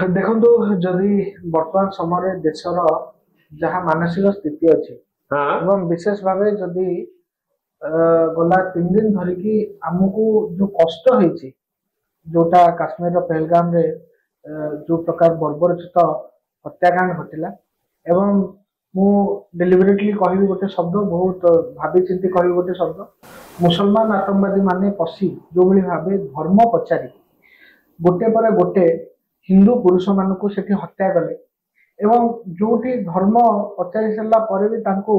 ଦେଖନ୍ତୁ ଯଦି ବର୍ତ୍ତମାନ ସମୟରେ ଦେଶର ଯାହା ମାନସିକ ସ୍ଥିତି ଅଛି हाँ ଏବଂ ବିଶେଷ ଭାବେ ଯଦି ଗଲା 3 ଦିନ ଧରିକି ଆମକୁ ଯୋଉ କଷ୍ଟ ହେଇଛି ଯୋଉଟା କାଶ୍ମୀରର ପହଲଗାମରେ ଯୋଉ ପ୍ରକାର ବର୍ବରୋଚିତ ହତ୍ୟାକାଣ୍ଡ ଘଟିଲା ଏବଂ ମୁଁ ଡେଲିବରେଟଲି କହିବି ଗୋଟେ ଶବ୍ଦ ବହୁତ ଭାବି ଚିନ୍ତି କହିବି ଗୋଟେ ଶବ୍ଦ ମୁସଲମାନ ଆତଙ୍କବାଦୀ ମାନେ ପଶି ଯୋଉଭଳି ଭାବେ ଧର୍ମ ପଚାରି ଗୋଟେ ପରେ ଗୋଟେ ହିନ୍ଦୁ ପୁରୁଷ ମାନଙ୍କୁ ସେଠି ହତ୍ୟା କଲେ ଏବଂ ଯୋଉଠି ଧର୍ମ ପଚାରି ସାରିଲା ପରେ ବି ତାଙ୍କୁ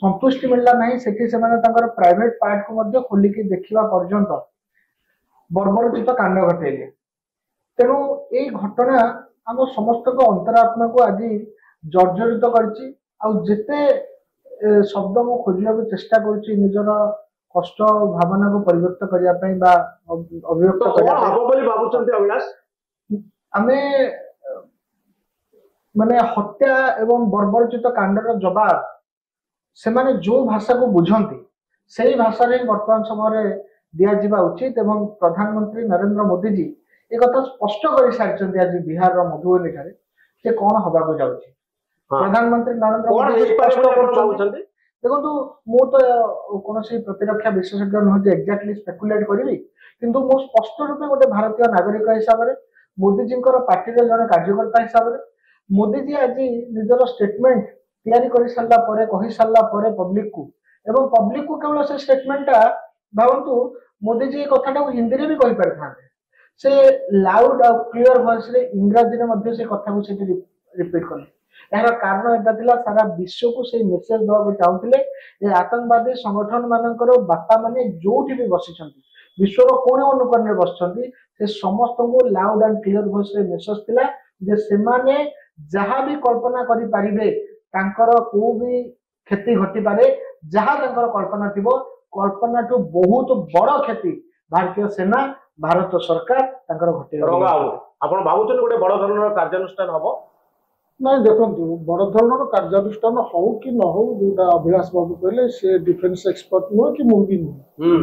ସନ୍ତୁଷ୍ଟି ମିଳିଲା ନାହିଁ ସେଠି ସେମାନେ ତାଙ୍କର ପ୍ରାଇଭେଟ ପାର୍ଟକୁ ମଧ୍ୟ ଖୋଲିକି ଦେଖିବା ପର୍ଯ୍ୟନ୍ତ ବର୍ବରୋଚିତ କାଣ୍ଡ ଘଟେଇଲେ ତେଣୁ ଏଇ ଘଟଣା ଆମ ସମସ୍ତଙ୍କ ଅନ୍ତରାତ୍ମାକୁ ଆଜି ଜର୍ଜରିତ କରିଛି ଆଉ ଯେତେ ଶବ୍ଦ ମୁଁ ଖୋଜିବାକୁ ଚେଷ୍ଟା କରୁଛି ନିଜର କଷ୍ଟ ଭାବନାକୁ ପରିବ୍ୟକ୍ତ କରିବା ପାଇଁ ବା तो ଅଭିବ୍ୟକ୍ତ कौन କରିବା ପାଇଁ हम बोली भावुचंती अविनाश ଆମେ ମାନେ ହତ୍ୟା ଏବଂ ବର୍ବରୋଚିତ କାଣ୍ଡର ଜବାବ ସେମାନେ ଯୋଉ ଭାଷାକୁ ବୁଝନ୍ତି ସେଇ ଭାଷାରେ ବର୍ତ୍ତମାନ ସମୟରେ ଦିଆଯିବା ଉଚିତ ଏବଂ ପ୍ରଧାନମନ୍ତ୍ରୀ ନରେନ୍ଦ୍ର ମୋଦିଜୀ ଏ କଥା ସ୍ପଷ୍ଟ କରିସାରିଛନ୍ତି ଆଜି ବିହାରର ମଧୁବନୀ ଠାରେ ସେ କଣ ହବାକୁ ଯାଉଛି हाँ ପ୍ରଧାନମନ୍ତ୍ରୀ ନରେନ୍ଦ୍ର कौन ମୋଦି ହେଇପାରେ ସ୍ପଷ୍ଟ ବୋଲି ଆପଣ କରୁଛନ୍ତି ଭାବୁଛନ୍ତି ଦେଖନ୍ତୁ ମୁଁ ତ କୌଣସି ପ୍ରତିରକ୍ଷା ବିଶେଷଜ୍ଞ ନୁହେଁ ଯେ ଏକ୍ଜାକ୍ଟଲି ସ୍ପେକୁଲେଟ କରିବି କିନ୍ତୁ ମୁଁ ସ୍ପଷ୍ଟ ରୂପେ ଗୋଟେ ଭାରତୀୟ ନାଗରିକ ହିସାବରେ ମୋଦିଜୀଙ୍କର ପାର୍ଟିର ଜଣେ କାର୍ଯ୍ୟକର୍ତ୍ତା ହିସାବରେ ମୋଦିଜୀ ଆଜି ନିଜର ଷ୍ଟେଟମେଣ୍ଟ ତିଆରି କରି ସାରିଲା ପରେ କହି ସାରିଲା ପରେ ପବ୍ଲିକକୁ ଏବଂ ପବ୍ଲିକକୁ କେବଳ ସେ ଷ୍ଟେଟମେଣ୍ଟଟା ଭାବନ୍ତୁ ମୋଦିଜୀ ଏ କଥାଟାକୁ ହିନ୍ଦୀରେ ବି କହିପାରିଥାନ୍ତେ ସେ ଲାଉଡ ଆଉ କ୍ଲିୟର ଭଏସରେ ଇଂରାଜୀରେ ମଧ୍ୟ ସେ କଥାକୁ ସେଠି ରିପିଟ କଲେ ଏହାର କାରଣ ଏଟା ଥିଲା ସାରା ବିଶ୍ୱକୁ ସେଇ ମେସେଜ ଦେବାକୁ ଚାହୁଁଥିଲେ ଯେ ଆତଙ୍କବାଦୀ ସଂଗଠନ ମାନଙ୍କର ବାପା ମାନେ ଯୋଉଠି ବି ବସିଛନ୍ତି ବିଶ୍ୱର କୋଣ ଅନୁକୋଣରେ ବସିଛନ୍ତି ସେ ସମସ୍ତଙ୍କୁ ଲାଉଡ ଆଣ୍ଡ କ୍ଲିୟର ଭଏସରେ ମେସେଜ ଥିଲା ଯେ ସେମାନେ ଯାହା ବି କଳ୍ପନା କରିପାରିବେ ତାଙ୍କର କୋଉ ବି କ୍ଷତି ଘଟିପାରେ ଯାହା ତାଙ୍କର କଳ୍ପନା ଥିବ କଳ୍ପନାଠୁ ବହୁତ ବଡ କ୍ଷତି ଭାରତୀୟ ସେନା ଭାରତ ସରକାର ତାଙ୍କର ଘଟିବାକୁ ରଙ୍ଗା ବାବୁ ଆପଣ ଭାବୁଛନ୍ତି ଗୋଟେ ବଡ ଧରଣର କାର୍ଯ୍ୟାନୁଷ୍ଠାନ ହବ ନାଇଁ ଦେଖନ୍ତୁ ବଡ ଧରଣର କାର୍ଯ୍ୟାନୁଷ୍ଠାନ ହଉ କି ନ ହଉ ଯୋଉଟା ଅଭିଳାଷ ବାବୁ କହିଲେ ସେ ଡିଫେନ୍ସ ଏକ୍ସପର୍ଟ ନୁହେଁ କି ମୁଁ ବି ନୁହେଁ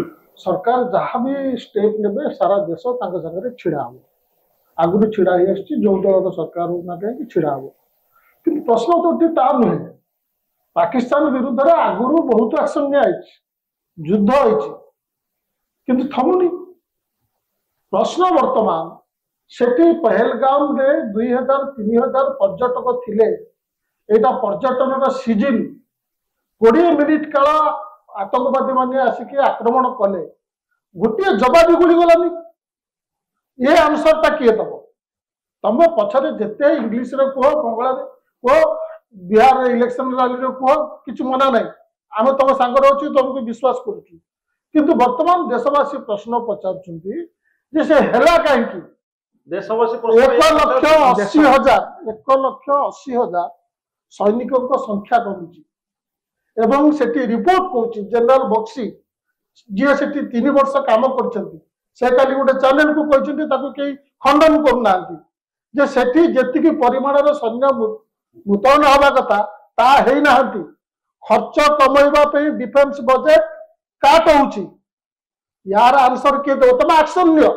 ସରକାର ଯାହା ବି ଷ୍ଟେପ ନେବେ ସାରା ଦେଶ ତାଙ୍କ ସାଙ୍ଗରେ ଛିଡା ହବ ଆଗରୁ ଛିଡା ହେଇ ଆସିଛି ଯୋଉ ଦଳର ସରକାର ହଉ ନା କାହିଁକି ଛିଡା ହବ କିନ୍ତୁ ପ୍ରଶ୍ନ ତ ତା ନୁହେଁ ପାକିସ୍ତାନ ବିରୁଦ୍ଧରେ ଆଗରୁ ବହୁତ ଆକ୍ସନ ନିଆଯାଇଛି ଯୁଦ୍ଧ ହେଇଛି କିନ୍ତୁ ଥମୁନି ପ୍ରଶ୍ନ ବର୍ତ୍ତମାନ ସେଠି ପହଲଗାମରେ 2000-3000 ପର୍ଯ୍ୟଟକ ଥିଲେ ଏଇଟା ପର୍ଯ୍ୟଟନର ସିଜନ 20 ମିନିଟ କାଳ ଆତଙ୍କବାଦୀ ମାନେ ଆସିକି ଆକ୍ରମଣ କଲେ ଗୋଟିଏ ଜବାବି ଗୁଳି ଗଲାନି ଏ ଆନ୍ସରଟା କିଏ ଦବ ତମେ ପଛରେ ଯେତେ ଇଂଲିଶରେ କୁହ ବଙ୍ଗଳାରେ କୁହ ବିହାର ଇଲେକ୍ସନ ରାଲିରେ କୁହ କିଛି ମନା ନାହିଁ ଆମେ ତମ ସାଙ୍ଗରେ ଅଛୁ ତମକୁ ବିଶ୍ୱାସ କରୁଛୁ କିନ୍ତୁ ବର୍ତ୍ତମାନ ଦେଶବାସୀ ପ୍ରଶ୍ନ ପଚାରୁଛନ୍ତି ଯେ ସେ ହେଲା କାହିଁକି ଦେଶବାସୀ 1,80,000 ସୈନିକଙ୍କ ସଂଖ୍ୟା କମୁଛି ଏବଂ ସେଠି ରିପୋର୍ଟ କହୁଛି ଜେନେରାଲ ବକ୍ସି ଯିଏ ସେଠି 3 ବର୍ଷ କାମ କରିଛନ୍ତି ସେ କାଲି ଗୋଟେ ଚ୍ୟାନେଲକୁ କହିଛନ୍ତି ତାକୁ କେହି ଖଣ୍ଡନ କରୁନାହାନ୍ତି ଯେ ସେଠି ଯେତିକି ପରିମାଣର ସୈନ୍ୟ ମୁତୟନ ହେବା କଥା ତାହା ହେଇନାହାନ୍ତି ଖର୍ଚ୍ଚ କମାଇବା ପାଇଁ ଡିଫେନ୍ସ ବଜେଟ କାଟ ହଉଛି यार आंसर किए दो तुम एक्शन लियो